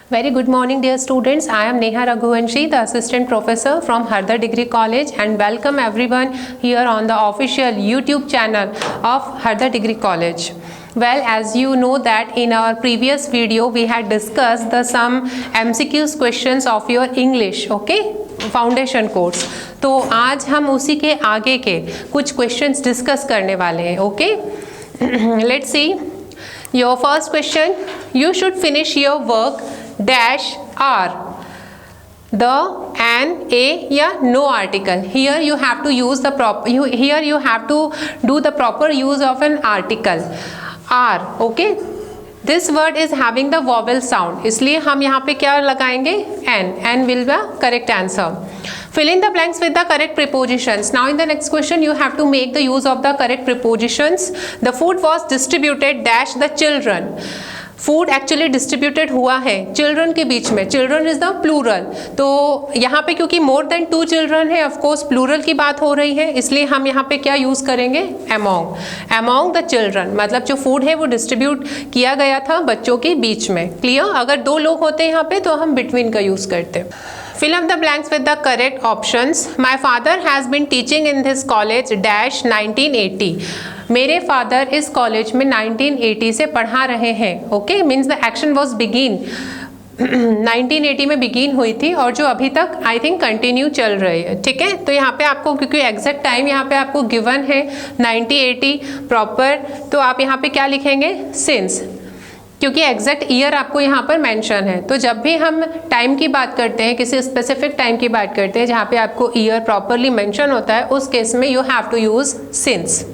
Very good morning, dear students. I am Neha Raghuvanshi, the Assistant Professor from Hardar Degree College, and welcome everyone here on the official YouTube channel of Hardar Degree College. Well, as you know that in our previous video we had discussed some MCQs questions of your English, okay, foundation course. तो आज हम उसी के आगे के कुछ questions discuss करने वाले हैं. Okay, let's see. Your first question, you should finish your work dash are the, an, a या no article. Here you have to use the here you have to do the proper use of an article. Are, okay. This word is having the vowel sound, इसलिए हम यहाँ पे क्या लगाएंगे? N will be correct answer. Fill in the blanks with the correct prepositions. Now in the next question you have to make the use of the correct prepositions. The food was distributed dash the children. Food actually distributed हुआ है children के बीच में. Children is the plural. तो यहाँ पे क्योंकि more than 2 children है, ऑफ कोर्स प्लूरल की बात हो रही है, इसलिए हम यहाँ पे क्या यूज करेंगे? Among the children. मतलब जो फूड है वो डिस्ट्रीब्यूट किया गया था बच्चों के बीच में. क्लियर? अगर 2 लोग होते हैं यहाँ पे तो हम बिटवीन का यूज करते हैं. Fill up the blanks with the correct options. My father has been teaching in this college dash 1980. मेरे फादर इस कॉलेज में 1980 से पढ़ा रहे हैं. Okay, means the action was begin 1980 में बिगिन हुई थी और जो अभी तक आई थिंक कंटिन्यू चल रही है. ठीक है, तो यहाँ पे आपको क्योंकि एग्जैक्ट टाइम यहाँ पे आपको गिवन है 1980 प्रॉपर, तो आप यहाँ पे क्या लिखेंगे? सिंस, क्योंकि एग्जैक्ट ईयर आपको यहाँ पर मेंशन है. तो जब भी हम टाइम की बात करते हैं, किसी स्पेसिफिक टाइम की बात करते हैं जहाँ पे आपको ईयर प्रॉपरली मेंशन होता है, उस केस में you have to use since.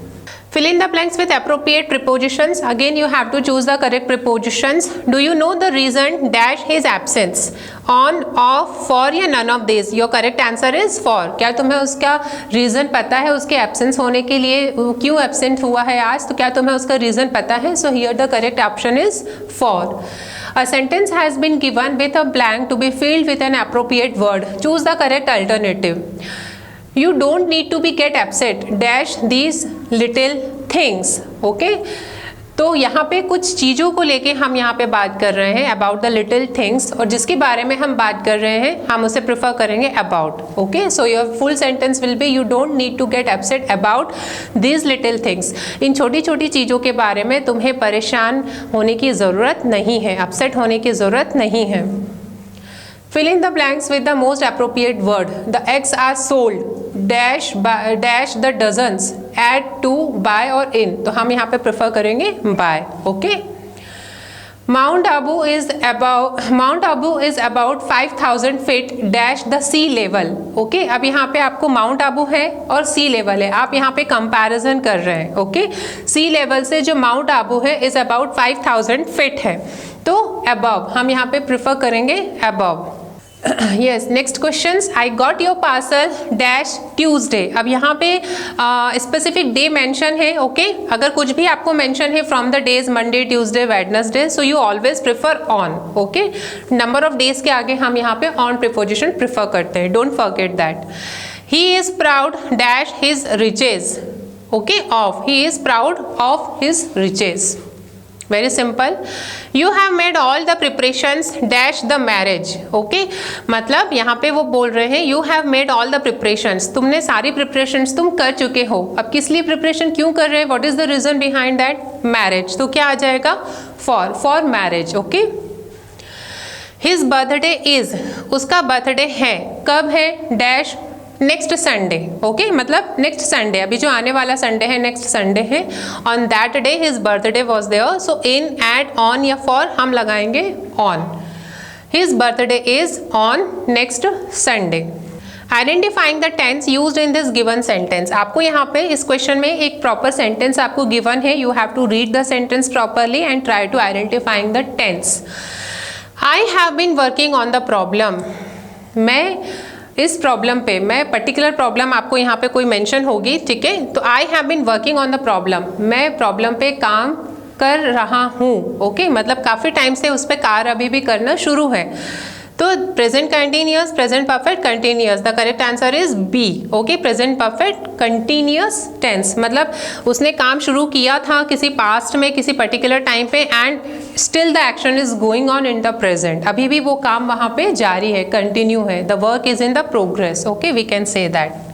Fill in the blanks with appropriate prepositions. Again you have to choose the correct prepositions. Do you know the reason dash his absence? On, off, for या none of these? Your correct answer is for. क्या तुम्हें उसका reason पता है उसके absence होने के लिए? क्यों एब्सेंट हुआ है आज? तो क्या तुम्हें उसका रीज़न पता है? So here the correct option is for. A sentence has been given with a blank to be filled with an appropriate word. Choose the correct alternative. You don't need to be get upset dash these little things. okay? तो यहाँ पे कुछ चीज़ों को लेके हम यहाँ पे बात कर रहे हैं about the little things, और जिसके बारे में हम बात कर रहे हैं हम उसे प्रेफर करेंगे about. okay? So your full sentence will be you don't need to get upset about these little things. इन छोटी छोटी चीज़ों के बारे में तुम्हें परेशान होने की ज़रूरत नहीं है, अपसेट होने की ज़रूरत नहीं है. Fill in the blanks with the most appropriate word. The eggs are sold dash the dozens at to buy or in. तो हम यहाँ पे प्रेफर करेंगे buy. okay? Mount Abu is about 5,000 feet dash the sea level. okay? अब यहाँ पे आपको mount Abu है और सी लेवल है, आप यहाँ पे कंपैरिजन कर रहे हैं. ओके, सी लेवल से जो माउंट आबू है इज अबाउट 5,000 फीट है, तो अबव हम यहाँ पे प्रेफर करेंगे above. Yes, next questions. I got your parcel dash Tuesday. अब यहाँ पे स्पेसिफिक डे मेंशन है. ओके, अगर कुछ भी आपको मेंशन है from the days Monday, Tuesday, Wednesday, so you always prefer on. Okay, number of days के आगे हम यहाँ पे ऑन प्रिपोजिशन प्रेफर करते हैं. Don't forget that. He is proud dash his riches. Okay, of, he is proud of his riches. Very simple. You have made all the preparations dash the marriage. Okay, मतलब यहाँ पे वो बोल रहे हैं you have made all the preparations, तुमने सारी preparations तुम कर चुके हो. अब किस लिए प्रिपरेशन क्यों कर रहे हैं? What is the reason behind that? Marriage. तो क्या आ जाएगा? For marriage. Okay. His birthday is, उसका बर्थडे है, कब है? Dash next Sunday. ओके, मतलब नेक्स्ट संडे, अभी जो आने वाला संडे है नेक्स्ट संडे है. On that day his birthday was there, so in, at, on या फॉर हम लगाएंगे on. His birthday is on next Sunday. Identifying the tense used in this given sentence. आपको यहाँ पे इस क्वेश्चन में एक प्रॉपर सेंटेंस आपको गिवन है. You have to read the sentence properly and try to identifying the tense. I have been working on the problem. मैं इस प्रॉब्लम पे, मैं पर्टिकुलर प्रॉब्लम आपको यहाँ पे कोई मेंशन होगी. ठीक है, तो I have been working on the problem, मैं प्रॉब्लम पे काम कर रहा हूँ. ओके, मतलब काफ़ी टाइम से उस पर कार्य अभी भी करना शुरू है. तो present continuous, present perfect, continuous, the correct answer is B. Okay, present perfect continuous tense, मतलब उसने काम शुरू किया था किसी पास्ट में किसी पर्टिकुलर टाइम पे and still the action is going on in the present. अभी भी वो काम वहाँ पे जारी है, कंटिन्यू है. The work is in the progress. Okay, we can say that.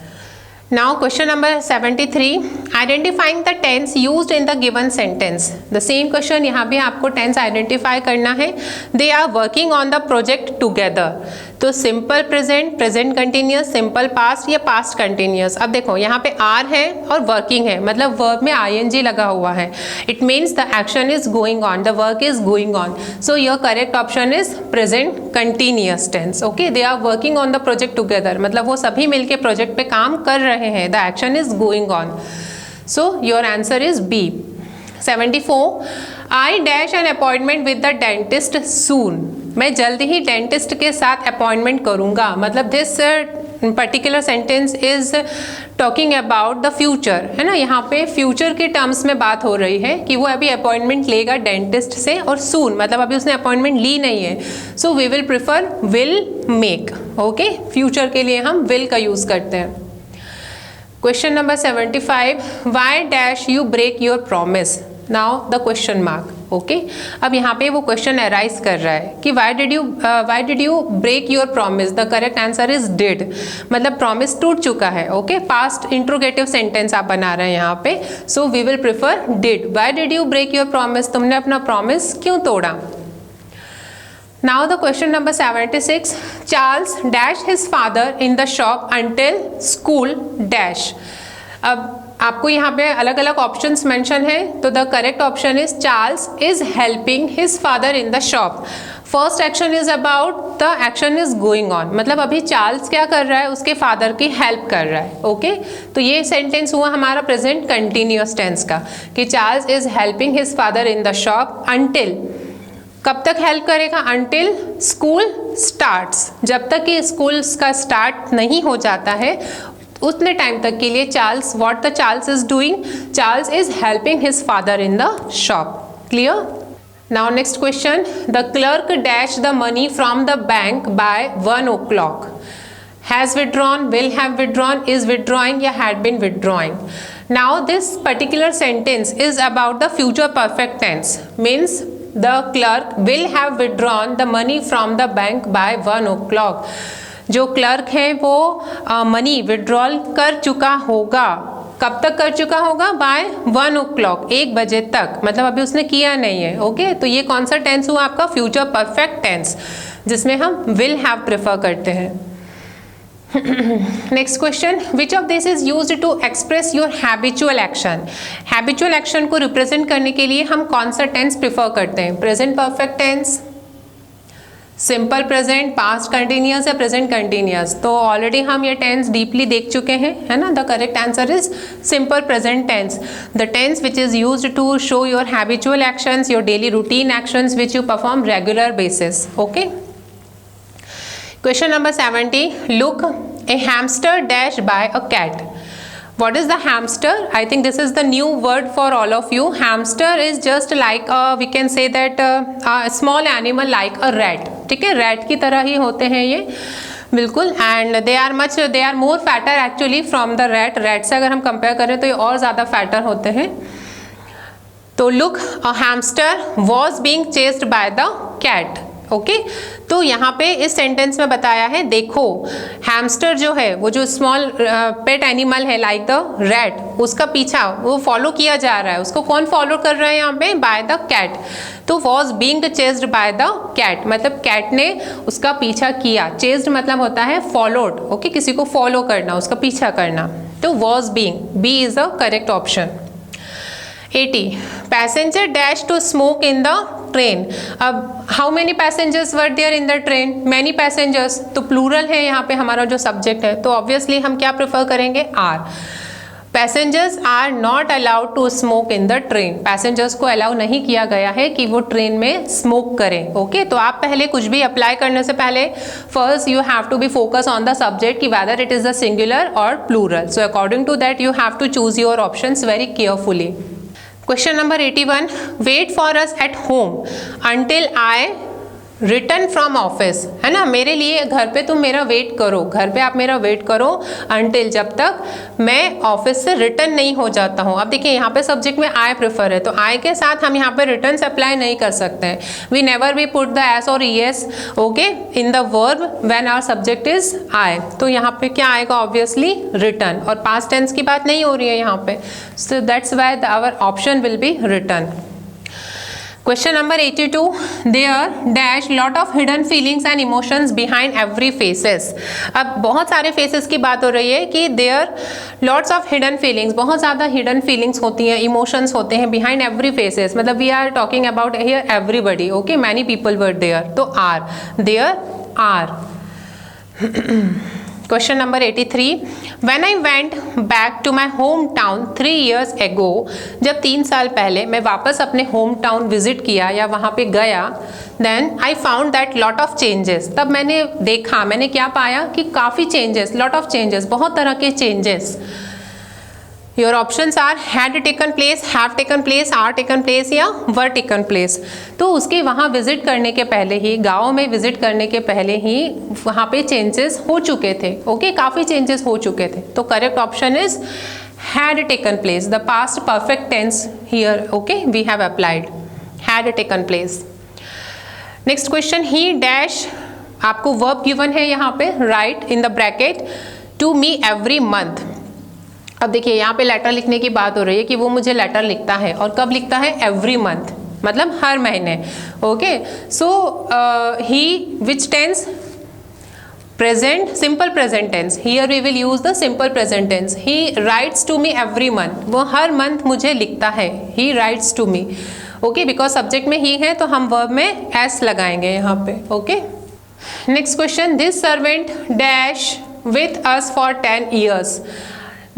Now question number 73, identifying the tense used in the given sentence. The same question यहाँ भी आपको tense identify करना है. They are working on the project together. तो simple present, present continuous, simple past या past continuous. अब देखो यहाँ पे आर है और वर्किंग है, मतलब वर्ब में आईएनजी लगा हुआ है. It means the action is going on, the work is going on. So your correct option is present continuous tense. Okay, they are working on the project together, मतलब वो सभी मिलके प्रोजेक्ट पे काम कर रहे हैं. The action is going on. So your answer is B. 74, I dash an appointment with the dentist soon. मैं जल्दी ही डेंटिस्ट के साथ अपॉइंटमेंट करूंगा, मतलब this particular sentence is talking about the future, है ना. यहाँ पे फ्यूचर के टर्म्स में बात हो रही है कि वो अभी अपॉइंटमेंट लेगा डेंटिस्ट से, और सून मतलब अभी उसने अपॉइंटमेंट ली नहीं है. So we will prefer will make. Okay, future के लिए हम विल का यूज करते हैं. Question number 75, why dash you break your promise. Now the question mark. Okay, अब यहाँ पे वो क्वेश्चन अराइज कर रहा है कि why did you break your promise. The correct answer is did, मतलब प्रॉमिस टूट चुका है. ओके, पास्ट इंट्रोगेटिव सेंटेंस आप बना रहे हैं यहाँ पे. So we will prefer did. Why did you break your promise, तुमने अपना प्रॉमिस क्यों तोड़ा. Now the question number 76, Charles dash his father in the shop until school dash. अब आपको यहाँ पे अलग अलग ऑप्शंस मेंशन है, तो the correct option is Charles is helping his father in the shop. First action is about the action is going on, मतलब अभी चार्ल्स क्या कर रहा है, उसके फादर की हेल्प कर रहा है. ओके, तो ये सेंटेंस हुआ हमारा प्रेजेंट कंटिन्यूअस टेंस का कि Charles is helping his father in the shop until. कब तक हेल्प करेगा, अंटिल स्कूल स्टार्ट्स, जब तक कि स्कूल का स्टार्ट नहीं हो जाता है उतने टाइम तक के लिए Charles, what the Charles is doing, Charles is helping his father in the shop. Clear. Now next question, the clerk dash the money from the bank by 1 o'clock. Has withdrawn, will have withdrawn, is withdrawing या had been withdrawing. Now this particular sentence is about the future perfect tense, means the clerk will have withdrawn the money from the bank by 1 o'clock. जो clerk है वो money withdrawal कर चुका होगा. कब तक कर चुका होगा, बाय 1 o'clock, 1 बजे तक, मतलब अभी उसने किया नहीं है. ओके, तो ये कौन सा टेंस हुआ आपका, फ्यूचर परफेक्ट टेंस, जिसमें हम विल हैव प्रेफर करते हैं. Next question, which of this is used to express your habitual action. Habitual action को रिप्रेजेंट करने के लिए हम कौन सा टेंस प्रेफर करते हैं, present perfect tense, simple present, past continuous या प्रेजेंट कंटिन्यूअस. तो ऑलरेडी हम ये टेंस डीपली देख चुके हैं, है ना. The correct answer is simple present tense, the tense which is used to show your habitual actions, your daily routine actions which you perform regular basis. Okay. Question number 70, look, a hamster dash by a cat. What is the hamster? I think this is the new word for all of you. Hamster is just like we can say that a small animal like a rat. ठीक है, rat की तरह ही होते हैं ये बिल्कुल. and they are more fatter actually from the rat से अगर हम कंपेयर करें तो ये और ज़्यादा फैटर होते हैं. तो look, a hamster was being chased by the cat. Okay, तो यहाँ पे इस सेंटेंस में बताया है, देखो हैमस्टर जो है वो जो स्मॉल पेट एनिमल है लाइक द रैट, उसका पीछा वो फॉलो किया जा रहा है. उसको कौन फॉलो कर रहा है यहाँ पे, बाय द कैट. तो was being chased by the cat, मतलब कैट ने उसका पीछा किया. चेस्ड मतलब होता है फॉलोड. ओके, किसी को फॉलो करना, उसका पीछा करना. तो was being, B is the correct option. 80, passenger dash to smoke in the train. अब how many passengers were there in the train, many passengers, तो प्लूरल है यहाँ पे हमारा जो सब्जेक्ट है, तो ऑब्वियसली हम क्या प्रेफर करेंगे, are. Passengers are not allowed to smoke in the train. Passengers को अलाउ नहीं किया गया है कि वो ट्रेन में स्मोक करें. ओके, तो आप पहले कुछ भी अप्लाई करने से पहले first you have to be focus on the subject कि whether it is the singular or plural. So according to that you have to choose your options very carefully. Question number 81, wait for us at home until I return from office, है ना, मेरे लिए घर पे तुम मेरा wait करो, घर पे आप मेरा वेट करो अंटिल, जब तक मैं ऑफिस से रिटर्न नहीं हो जाता हूँ। अब देखिए यहाँ पे सब्जेक्ट में आई प्रेफर है, तो आई के साथ हम यहाँ पे रिटर्न से अप्लाई नहीं कर सकते हैं। We never we put the S or ES okay in the verb when our subject is I. तो यहाँ पे क्या आएगा, ऑब्वियसली रिटर्न, और पास्ट टेंस की बात नहीं हो रही है यहाँ पे, so that's why our option will be return. Question number 82, there dash lot of hidden feelings and emotions behind every faces। अब बहुत सारे faces की बात हो रही है कि there lots of hidden feelings, बहुत ज़्यादा hidden feelings होती हैं, emotions होते हैं behind every faces, मतलब we are talking about here everybody, okay, many people were there, तो are, there are। Question number 83, when I went back to my hometown 3 years ago, जब 3 साल पहले मैं वापस अपने होम टाउन विजिट किया या वहाँ पे गया, then I found that lot of changes, तब मैंने देखा, मैंने क्या पाया कि काफ़ी changes, lot of changes, बहुत तरह के changes। Your options are had taken place, have taken place, are taken place या were taken place। तो उसके वहाँ विजिट करने के पहले ही, गाँव में विजिट करने के पहले ही वहाँ पे चेंजेस हो चुके थे, ओके, काफ़ी चेंजेस हो चुके थे। तो correct option is had taken place, the past perfect tense here, okay, we have applied had taken place। Next question, he dash, आपको वर्ब गिवन है यहाँ पे, write in the bracket to me every month. अब देखिए यहाँ पे letter लिखने की बात हो रही है कि वो मुझे लेटर लिखता है, और कब लिखता है, एवरी मंथ, मतलब हर महीने, okay. So he which tense, present, simple present tense, here we will use the simple present tense. He writes to me every month, वो हर मंथ मुझे लिखता है, he writes to me, okay, because subject में ही है तो हम वर्ब में एस लगाएंगे यहाँ पे, okay. Next question, this servant dash with us for 10 years.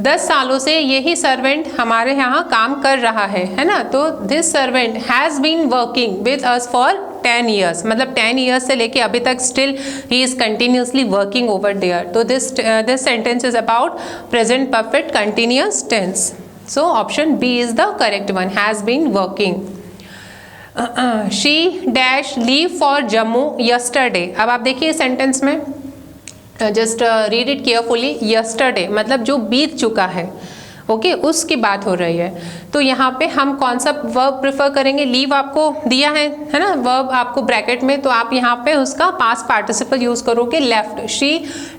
10 सालों से यही सर्वेंट हमारे यहाँ काम कर रहा है ना। तो this servant has been working with us for 10 years, मतलब 10 ईयर्स से लेके अभी तक still he is continuously working over there. तो this sentence is about present perfect continuous tense. So option B is the correct one, has been working. She dash leave for Jammu yesterday. अब आप देखिए sentence में, just read it carefully, yesterday मतलब जो बीत चुका है, ओके, उसकी बात हो रही है। तो यहाँ पे हम कौन सा वर्ब प्रेफर करेंगे, लीव आपको दिया है ना वर्ब आपको ब्रैकेट में, तो आप यहाँ पे उसका पास्ट पार्टिसिपल यूज करोगे, left. She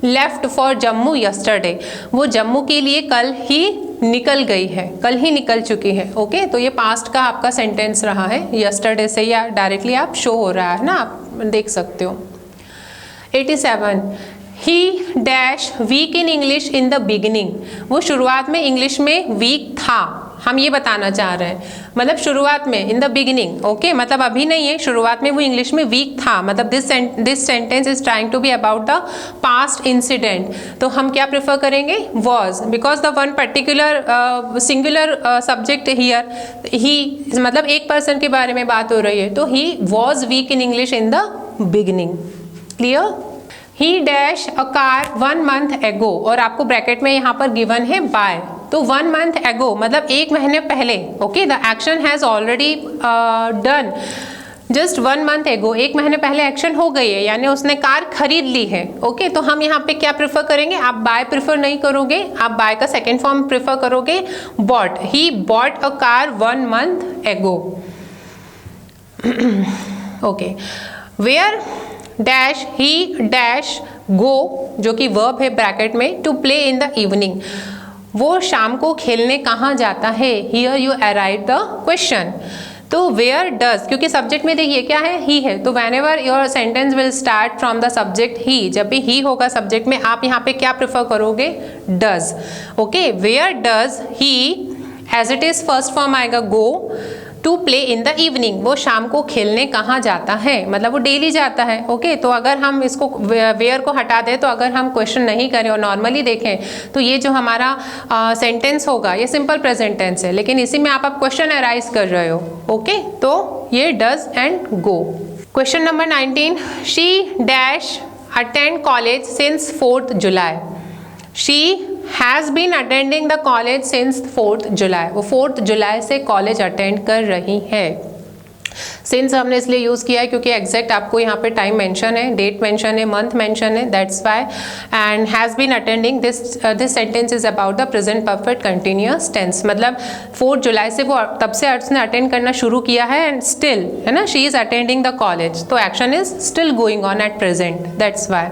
left for Jammu yesterday, वो जम्मू के लिए कल ही निकल गई है, कल ही निकल चुकी है, ओके। तो ये पास्ट का आपका सेंटेंस रहा है, यस्टरडे से या डायरेक्टली आप शो हो रहा है ना, आप देख सकते हो। 87, he dash weak in English in the beginning. वो शुरुआत में इंग्लिश में वीक था, हम ये बताना चाह रहे हैं, मतलब शुरुआत में, इन द बिगिनिंग, ओके, मतलब अभी नहीं है, शुरुआत में वो इंग्लिश में वीक था, मतलब this sentence is trying to be about the past incident. तो हम क्या प्रेफर करेंगे, was, because the one particular singular subject here, he, मतलब एक पर्सन के बारे में बात हो रही है, तो he was weak in English in the beginning. Clear. He dash a car 1 month एगो, और आपको ब्रैकेट में यहाँ पर गिवन है बाय, तो 1 month एगो मतलब 1 महीने पहले, okay, the action has already done just 1 month एगो, 1 महीने पहले एक्शन हो गई है, यानी उसने कार खरीद ली है, ओके। तो हम यहाँ पे क्या प्रेफर करेंगे, आप बाय प्रेफर नहीं करोगे, आप बाय का सेकेंड फॉर्म प्रेफर करोगे, bought. He bought a car 1 month ago, okay. Where dash he dash go, जो कि वर्ब है ब्रैकेट में, to play in the evening, वो शाम को खेलने कहाँ जाता है, here you arrive the question. तो वेयर डज, क्योंकि सब्जेक्ट में देखिए क्या है, ही है, तो whenever your sentence will start from the subject he, जब भी ही होगा सब्जेक्ट में, आप यहाँ पे क्या प्रेफर करोगे, does, okay. Where does he, as it is first form आएगा go, to play in the evening, वो शाम को खेलने कहाँ जाता है, मतलब वो डेली जाता है, ओके। तो अगर हम इसको वेयर को हटा दें, तो अगर हम क्वेश्चन नहीं करें और नॉर्मली देखें, तो ये जो हमारा सेंटेंस होगा ये सिंपल प्रेजेंट टेंस है, लेकिन इसी में आप क्वेश्चन अराइज कर रहे हो, ओके। तो ये does and go. Question number 19, she dash attend college since 4th July. She has been attending the college since 4th July, वो 4th जुलाई से कॉलेज अटेंड कर रही है, सिंस हमने इसलिए यूज़ किया है क्योंकि एग्जैक्ट आपको यहाँ पे टाइम मेंशन है, डेट मेंशन है, मंथ मेंशन है, that's why. And has been attending this sentence is about the present perfect continuous tense. मतलब 4 जुलाई से वो तब से उसने अटेंड करना शुरू किया है एंड स्टिल, है ना, she is attending the college. तो action is still going on at present, that's why.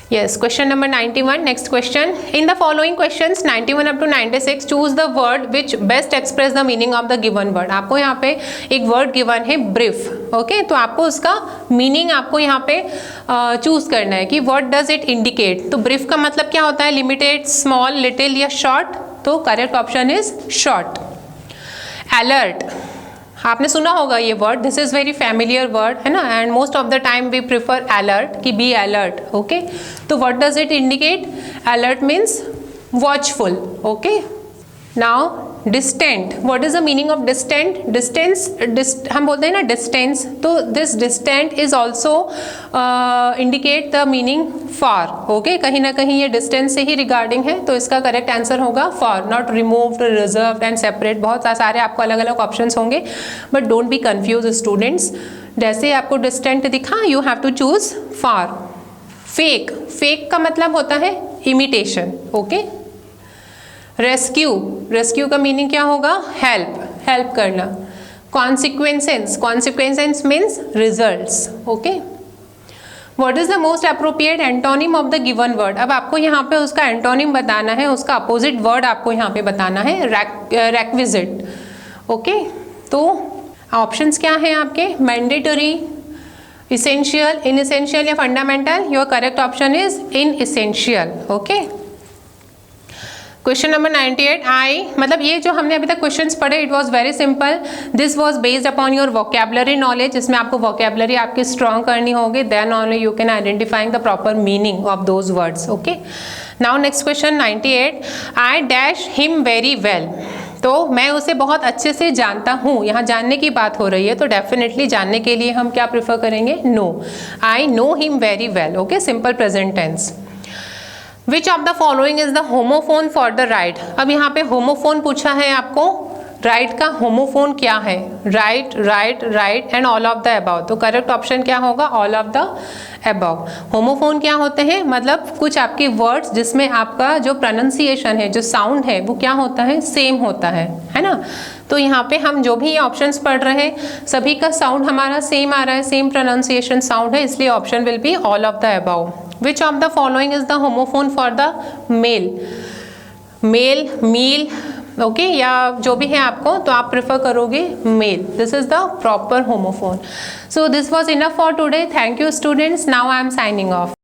Yes, question number 91. Next question. In the following questions 91 up to 96, choose the word which best express the meaning of the given word. आपको यहाँ पे एक word given है brief. Okay, तो आपको उसका meaning आपको यहाँ पे choose करना है कि what does it indicate. तो brief का मतलब क्या होता है? Limited, small, little या short. तो correct option is short. Alert. आपने सुना होगा ये word, this is very familiar word, है ना, and most of the time we prefer alert कि बी अलर्ट. ओके, तो what does it indicate? Alert means watchful. Okay, now distant. What is the meaning of distant? Distance, हम बोलते हैं ना distance, तो this distant is also indicate the meaning far. Okay, कहीं ना कहीं ये डिस्टेंस से ही रिगार्डिंग है, तो इसका करेक्ट आंसर होगा far, not removed, reserved and separate. बहुत सारे आपको अलग अलग ऑप्शंस होंगे, but don't be confuse students. जैसे आपको डिस्टेंट दिखा, you have to choose far. Fake. Fake का मतलब होता है इमिटेशन. ओके. रेस्क्यू. रेस्क्यू का मीनिंग क्या होगा? हेल्प, हेल्प करना. Consequences. Consequences means results. Okay. What is the most appropriate antonym of the given word? अब आपको यहाँ पे उसका एंटोनिम बताना है, उसका अपोजिट वर्ड आपको यहाँ पे बताना है, रेक्विजिट. ओके, तो ऑप्शंस क्या हैं आपके? मैंडेटरी, इसेंशियल, इनएसेंशियल या fundamental. Your correct option is inessential. Okay. Question number 98. मतलब ये जो हमने अभी तक क्वेश्चंस पढ़े, it was very simple. This was based upon your vocabulary knowledge. इसमें आपको वोकैबुलरी आपकी स्ट्रॉन्ग करनी होगी, then only you can identifying the proper meaning of those words. Okay, now next question 98. I dash him very well. तो मैं उसे बहुत अच्छे से जानता हूँ. यहाँ जानने की बात हो रही है, तो डेफिनेटली जानने के लिए हम क्या प्रेफर करेंगे? No. I know him very well. Okay, simple present tense. Which of the following is the homophone for the right. अब यहाँ पे होमोफोन पूछा है आपको, राइट का होमोफोन क्या है? Right, right, right and all of the above. तो करेक्ट ऑप्शन क्या होगा? All of the above. Homophone क्या होते हैं? मतलब कुछ आपके वर्ड्स जिसमें आपका जो प्रोनाउंसिएशन है, जो साउंड है, वो क्या होता है? सेम होता है ना. तो यहाँ पे हम जो भी ये ऑप्शंस पढ़ रहे हैं, सभी का साउंड हमारा सेम आ रहा है, सेम प्रोनाउंसिएशन साउंड है, इसलिए option will be all of the above. Which of the following is the homophone for the male? Male, meal, okay, या जो भी है आपको, तो आप प्रेफर करोगे mail. This is the proper homophone. So this was enough for today. Thank you students. Now I am signing off.